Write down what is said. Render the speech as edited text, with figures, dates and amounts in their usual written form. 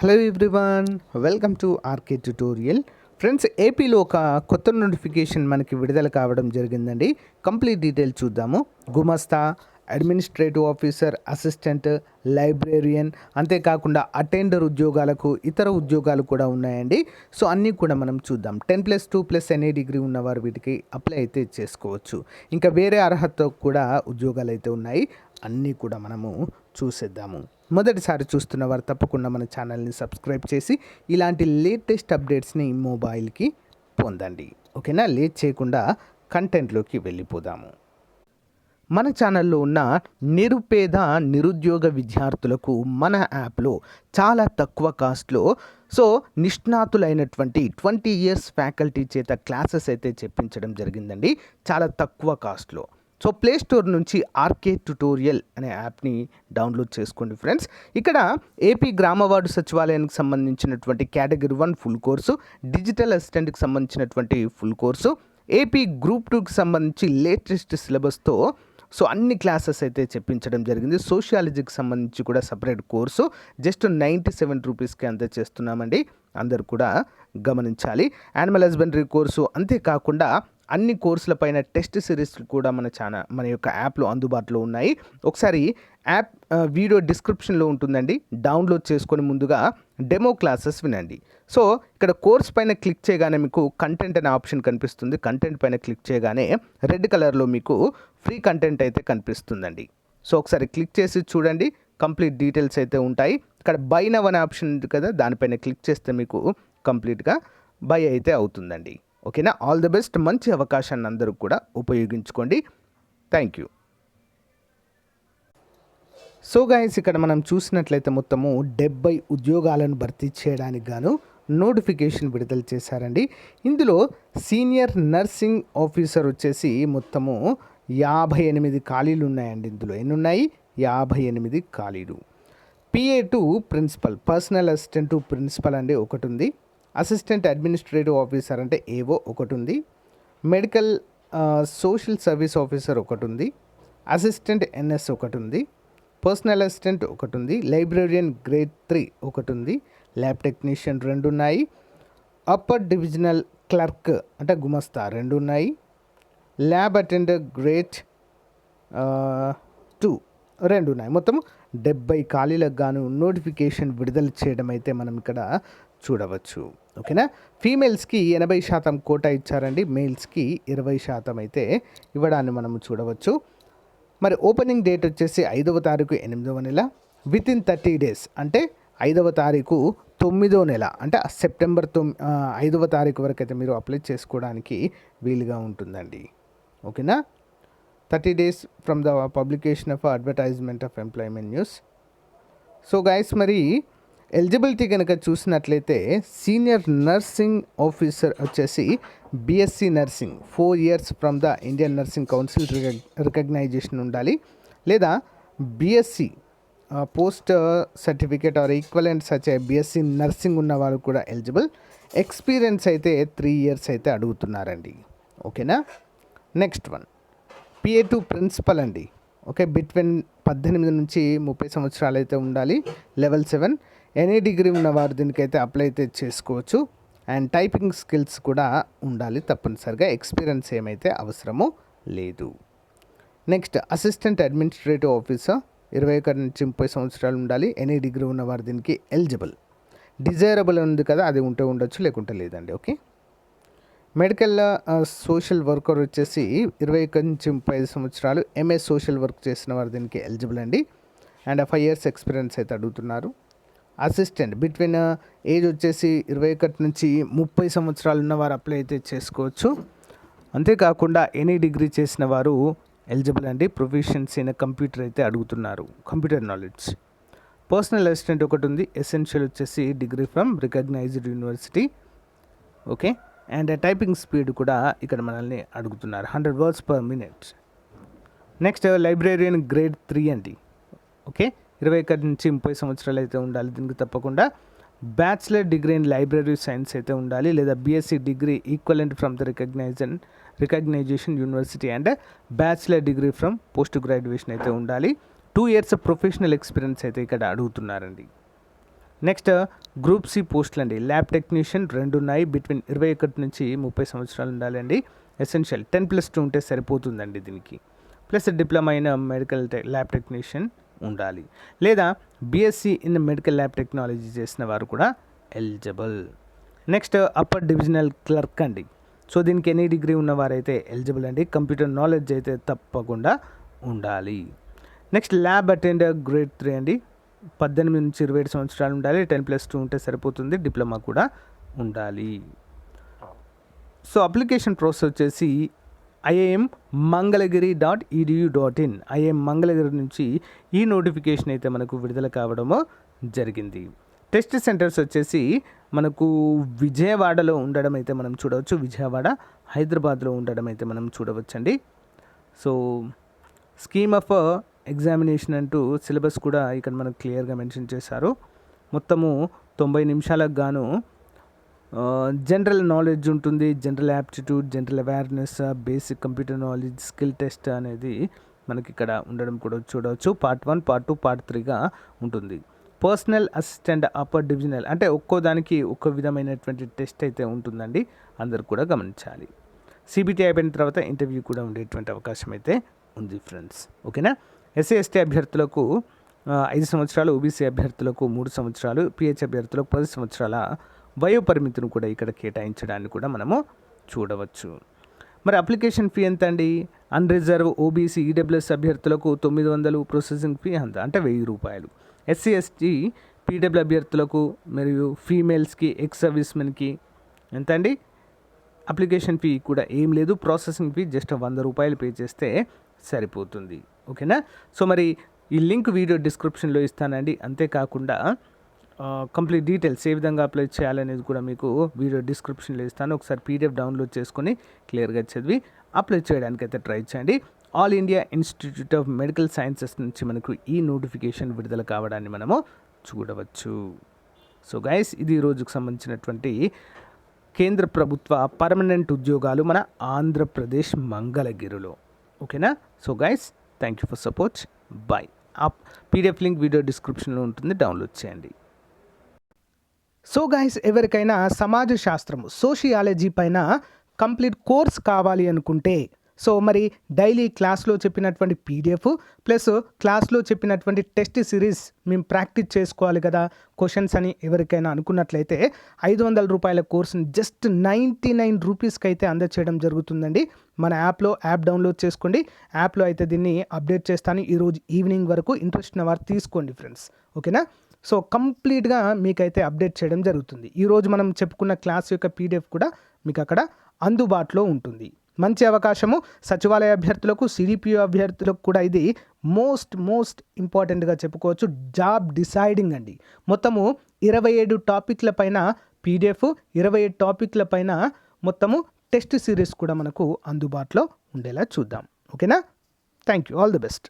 Hello everyone, welcome to RK tutorial. Friends, ఏపీలో ఒక కొత్త నోటిఫికేషన్ మనకి విడుదల కావడం జరిగిందండి. కంప్లీట్ డీటెయిల్ చూద్దాము. గుమస్తా, అడ్మినిస్ట్రేటివ్ ఆఫీసర్, అసిస్టెంట్, లైబ్రేరియన్, అంతేకాకుండా అటెండర్ ఉద్యోగాలకు ఇతర ఉద్యోగాలు కూడా ఉన్నాయండి. సో అన్నీ కూడా మనం చూద్దాం. 10+2+ ఎన్ఏ డిగ్రీ ఉన్నవారు వీటికి అప్లై అయితే చేసుకోవచ్చు. ఇంకా వేరే అర్హత కూడా ఉద్యోగాలు అయితే ఉన్నాయి. అన్నీ కూడా మనము చూసేద్దాము. మొదటిసారి చూస్తున్న వారు తప్పకుండా మన ఛానల్ని సబ్స్క్రైబ్ చేసి ఇలాంటి లేటెస్ట్ అప్డేట్స్ని మొబైల్కి పొందండి. ఓకేనా? లేట్ చేయకుండా కంటెంట్లోకి వెళ్ళిపోదాము. మన ఛానల్లో ఉన్న నిరుపేద నిరుద్యోగ విద్యార్థులకు మన యాప్లో చాలా తక్కువ కాస్ట్లో నిష్ణాతులైనటువంటి 20 ఇయర్స్ ఫ్యాకల్టీ చేత క్లాసెస్ అయితే చెప్పించడం జరిగిందండి. చాలా తక్కువ కాస్ట్లో. ప్లే స్టోర్ నుంచి ఆర్కే ట్యుటోరియల్ అనే యాప్ని డౌన్లోడ్ చేసుకోండి ఫ్రెండ్స్. ఇక్కడ ఏపీ గ్రామ వార్డు సచివాలయానికి సంబంధించినటువంటి కేటగిరీ 1 ఫుల్ కోర్సు, డిజిటల్ అసిస్టెంట్కి సంబంధించినటువంటి ఫుల్ కోర్సు, ఏపీ గ్రూప్ 2కి సంబంధించి లేటెస్ట్ సిలబస్తో అన్ని క్లాసెస్ అయితే చెప్పించడం జరిగింది. సోషియాలజీకి సంబంధించి కూడా సపరేట్ కోర్సు జస్ట్ 97 రూపీస్కి అంతే చేస్తున్నామండి. అందరు కూడా గమనించాలి. యానిమల్ హస్బెండరీ కోర్సు, అంతేకాకుండా అన్ని కోర్సుల పైన టెస్ట్ సిరీస్లు కూడా మన యొక్క యాప్లో అందుబాటులో ఉన్నాయి. ఒకసారి యాప్ వీడియో డిస్క్రిప్షన్లో ఉంటుందండి. డౌన్లోడ్ చేసుకొని ముందుగా డెమో క్లాసెస్ వినండి. ఇక్కడ కోర్స్ పైన క్లిక్ చేయగానే మీకు కంటెంట్ అనే ఆప్షన్ కనిపిస్తుంది. కంటెంట్ పైన క్లిక్ చేయగానే రెడ్ కలర్లో మీకు ఫ్రీ కంటెంట్ అయితే కనిపిస్తుందండి. ఒకసారి క్లిక్ చేసి చూడండి. కంప్లీట్ డీటెయిల్స్ అయితే ఉంటాయి. ఇక్కడ బై నవ్ అనే ఆప్షన్ ఉంది కదా, దానిపైన క్లిక్ చేస్తే మీకు కంప్లీట్గా బై అయితే అవుతుందండి. ఓకేనా? All the best. మంచి అవకాశాన్ని అందరూ కూడా ఉపయోగించుకోండి. Thank you. గైస్, ఇక్కడ మనం చూసినట్లయితే మొత్తము 70 ఉద్యోగాలను భర్తీ చేయడానికి గాను నోటిఫికేషన్ విడుదల చేశారండి. ఇందులో సీనియర్ నర్సింగ్ ఆఫీసర్ వచ్చేసి మొత్తము 58 ఖాళీలు ఉన్నాయండి. ఇందులో ఎన్ని ఉన్నాయి? 58 ఖాళీలు. PA to principal, personal assistant to principal అండి ఒకటి ఉంది. అసిస్టెంట్ అడ్మినిస్ట్రేటివ్ ఆఫీసర్ అంటే ఏవో ఒకటి ఉంది. మెడికల్ సోషల్ సర్వీస్ ఆఫీసర్ ఒకటి ఉంది. అసిస్టెంట్ NS ఒకటి ఉంది. పర్సనల్ అసిస్టెంట్ ఒకటి ఉంది. లైబ్రేరియన్ గ్రేడ్ 3 ఒకటి ఉంది. ల్యాబ్ టెక్నీషియన్ 2 ఉన్నాయి. అప్పర్ డివిజనల్ క్లర్క్ అంటే గుమస్తా 2 ఉన్నాయి. ల్యాబ్ అటెండర్ గ్రేడ్ 2 2 ఉన్నాయి. మొత్తం 70 ఖాళీలకు గాను నోటిఫికేషన్ విడుదల చేయడం అయితే మనం ఇక్కడ చూడవచ్చు. ఓకేనా? ఫీమేల్స్కి 80% కోటా ఇచ్చారండి. మేల్స్కి 20% అయితే ఇవ్వడాన్ని మనం చూడవచ్చు. మరి ఓపెనింగ్ డేట్ వచ్చేసి 5వ తారీఖు 8వ నెల, విత్ ఇన్ 30 డేస్ అంటే 5వ తారీఖు 9వ నెల అంటే సెప్టెంబర్ 5వ తారీఖు వరకు అయితే మీరు అప్లై చేసుకోవడానికి వీలుగా ఉంటుందండి. ఓకేనా? 30 days from the publication of advertisement of employment news. Guys, మరి ఎలిజిబిలిటీ కనుక చూసినట్లయితే సీనియర్ నర్సింగ్ ఆఫీసర్ వచ్చేసి BSc nursing 4 years from the Indian nursing council recognition ఉండాలి. లేదా BSc post certificate or equivalent such BSc nursing ఉన్న వాళ్ళు కూడా eligible. Experience అయితే 3 years అయితే అడుగుతున్నారండి. ఓకేనా? Next one PA to principal అండి. ఓకే, బిట్వీన్ 18 నుంచి 30 సంవత్సరాలు అయితే ఉండాలి. లెవెల్ 7 ఎనీ డిగ్రీ ఉన్నవారు దీనికైతే అప్లై అయితే చేసుకోవచ్చు. అండ్ టైపింగ్ స్కిల్స్ కూడా ఉండాలి తప్పనిసరిగా. ఎక్స్పీరియన్స్ ఏమైతే అవసరమో లేదు. నెక్స్ట్ అసిస్టెంట్ అడ్మినిస్ట్రేటివ్ ఆఫీసర్ 21 నుంచి 30 సంవత్సరాలు ఉండాలి. ఎనీ డిగ్రీ ఉన్నవారు దీనికి ఎలిజిబుల్. డిజైరబుల్ ఉంది కదా, అది ఉంటే ఉండొచ్చు, లేకుంటే లేదండి. ఓకే. మెడికల్ సోషల్ వర్కర్ వచ్చేసి 21 నుంచి 35 సంవత్సరాలు MA సోషల్ వర్క్ చేసిన వారు దీనికి ఎలిజిబుల్ అండి. అండ్ 5 years ఎక్స్పీరియన్స్ అయితే అడుగుతున్నారు. అసిస్టెంట్ బిట్వీన్ ఏజ్ వచ్చేసి 21 నుంచి 30 సంవత్సరాలు ఉన్నవారు అప్లై అయితే చేసుకోవచ్చు. అంతేకాకుండా ఎనీ డిగ్రీ చేసిన వారు ఎలిజిబుల్ అండి. ప్రొఫిషియన్సీ ఇన్ కంప్యూటర్ అయితే అడుగుతున్నారు, కంప్యూటర్ నాలెడ్జ్. పర్సనల్ అసిస్టెంట్ ఒకటి ఉంది. ఎసెన్షియల్ వచ్చేసి degree from recognised university. Okay. And typing speed కూడా ఇక్కడ మనల్ని అడుగుతున్నారు, 100 words per minute. Next librarian grade 3 అండి. ఓకే, 21 నుంచి 30 సంవత్సరాలు అయితే ఉండాలి దీనికి తప్పకుండా. Bachelor degree in library science అయితే ఉండాలి. లేదా BSc degree equivalent from the recognition university and bachelor degree from post graduation అయితే ఉండాలి. 2 years ప్రొఫెషనల్ ఎక్స్పీరియన్స్ అయితే ఇక్కడ అడుగుతున్నారండి. నెక్స్ట్ గ్రూప్ సి పోస్టులు అండి. ల్యాబ్ టెక్నీషియన్ 2 ఉన్నాయి. బిట్వీన్ 21 నుంచి 30 సంవత్సరాలు ఉండాలండి. ఎసెన్షియల్ 10+2 ఉంటే సరిపోతుందండి దీనికి. ప్లస్ డిప్లొమా అయిన మెడికల్ ల్యాబ్ టెక్నీషియన్ ఉండాలి, లేదా BSc in medical lab technology చేసిన వారు కూడా eligible. Next upper divisional clerk అండి. సో దీనికి ఎనీ డిగ్రీ ఉన్నవారైతే ఎలిజిబుల్ అండి. కంప్యూటర్ నాలెడ్జ్ అయితే తప్పకుండా ఉండాలి. నెక్స్ట్ ల్యాబ్ అటెండర్ గ్రేడ్ 3 అండి. 18 నుంచి 27 సంవత్సరాలు ఉండాలి. 10+2 ఉంటే సరిపోతుంది. డిప్లొమా కూడా ఉండాలి. సో అప్లికేషన్ ప్రాసెస్ వచ్చేసి iimmangalagiri.edu.in ఐఎం మంగళగిరి నుంచి ఈ నోటిఫికేషన్ అయితే మనకు విడుదల కావడము జరిగింది. టెస్ట్ సెంటర్స్ వచ్చేసి మనకు విజయవాడలో ఉండడం అయితే మనం చూడవచ్చు. విజయవాడ, హైదరాబాద్లో ఉండడం అయితే మనం చూడవచ్చండి. సో స్కీమ్ ఆఫ్ ఎగ్జామినేషన్ అంటూ సిలబస్ కూడా ఇక్కడ మనకు క్లియర్గా మెన్షన్ చేశారు. మొత్తము 90 నిమిషాలకు గాను జనరల్ నాలెడ్జ్ ఉంటుంది, general aptitude, general awareness, basic computer knowledge, skill test అనేది మనకి ఇక్కడ ఉండడం కూడా చూడవచ్చు. పార్ట్ 1, పార్ట్ 2, పార్ట్ 3గా ఉంటుంది. పర్సనల్ అసిస్టెంట్ అప్పర్ డివిజనల్ అంటే ఒక్కో దానికి ఒక్కో విధమైనటువంటి టెస్ట్ అయితే ఉంటుందండి. అందరు కూడా గమనించాలి. సిబిటీ అయిపోయిన తర్వాత ఇంటర్వ్యూ కూడా ఉండేటువంటి అవకాశం అయితే ఉంది ఫ్రెండ్స్. ఓకేనా. ఎస్సీ ఎస్టీ అభ్యర్థులకు 5 సంవత్సరాలు, ఓబీసీ అభ్యర్థులకు 3 సంవత్సరాలు, పిహెచ్ అభ్యర్థులకు 10 సంవత్సరాల వయో పరిమితిని కూడా ఇక్కడ కేటాయించడాన్ని కూడా మనము చూడవచ్చు. మరి అప్లికేషన్ ఫీ ఎంత అండి? అన్రిజర్వ్, ఓబీసీ, ఈడబ్ల్యూఎస్ అభ్యర్థులకు 900, ప్రాసెసింగ్ ఫీ అంత అంటే 1000 రూపాయలు. ఎస్సీ ఎస్టీ పీడబ్ల్యూ అభ్యర్థులకు మరియు ఫీమేల్స్కి, ఎక్స్ సర్వీస్మెన్కి ఎంత అండి? అప్లికేషన్ ఫీ కూడా ఏం లేదు. ప్రాసెసింగ్ ఫీ జస్ట్ 100 రూపాయలు పే చేస్తే సరిపోతుంది. ఓకేనా. సో మరి ఈ లింక్ వీడియో డిస్క్రిప్షన్లో ఇస్తానండి. అంతేకాకుండా కంప్లీట్ డీటెయిల్స్ ఏ విధంగా అప్లై చేయాలనేది కూడా మీకు వీడియో డిస్క్రిప్షన్లో ఇస్తాను. ఒకసారి పీడిఎఫ్ డౌన్లోడ్ చేసుకొని క్లియర్గా చదివి అప్లై చేయడానికి అయితే ట్రై చేయండి. All India institute of medical sciences నుంచి మనకు ఈ నోటిఫికేషన్ విడుదల కావడాన్ని మనము చూడవచ్చు. సో గైస్, ఇది ఈ రోజుకు సంబంధించినటువంటి కేంద్ర ప్రభుత్వ పర్మనెంట్ ఉద్యోగాలు మన ఆంధ్రప్రదేశ్ మంగళగిరిలో. ఓకేనా. So guys, thank you for support. Bye. ఆ పీడిఎఫ్ లింక్ వీడియో డిస్క్రిప్షన్లో ఉంటుంది, డౌన్లోడ్ చేయండి. సో గైస్, ఎవరికైనా సమాజ శాస్త్రము, సోషియాలజీ పైన కంప్లీట్ కోర్స్ కావాలి అనుకుంటే, సో మరి డైలీ క్లాస్లో చెప్పినటువంటి పీడిఎఫ్ ప్లస్ క్లాస్లో చెప్పినటువంటి టెస్ట్ సిరీస్ మేము ప్రాక్టీస్ చేసుకోవాలి కదా క్వశ్చన్స్ అని ఎవరికైనా అనుకున్నట్లయితే 500 రూపాయల కోర్సుని జస్ట్ 99 రూపీస్కి అయితే అందచేయడం జరుగుతుందండి. మన యాప్ డౌన్లోడ్ చేసుకోండి. యాప్లో అయితే దీన్ని అప్డేట్ చేస్తాను ఈరోజు ఈవినింగ్ వరకు. ఇంట్రెస్ట్ ఉన్న వారు తీసుకోండి ఫ్రెండ్స్. ఓకేనా. సో కంప్లీట్గా మీకైతే అప్డేట్ చేయడం జరుగుతుంది. ఈరోజు మనం చెప్పుకున్న క్లాస్ యొక్క పీడిఎఫ్ కూడా మీకు అక్కడ అందుబాటులో ఉంటుంది. మంచి అవకాశము. సచివాలయ అభ్యర్థులకు, సిడిపిఓ అభ్యర్థులకు కూడా ఇది మోస్ట్ ఇంపార్టెంట్గా చెప్పుకోవచ్చు. జాబ్ డిసైడింగ్ అండి. మొత్తము 27 టాపిక్ల పైన పీడిఎఫ్, 27 టాపిక్ల పైన మొత్తము టెస్ట్ సిరీస్ కూడా మనకు అందుబాటులో ఉండేలా చూద్దాం. ఓకేనా. Thank you. All the best.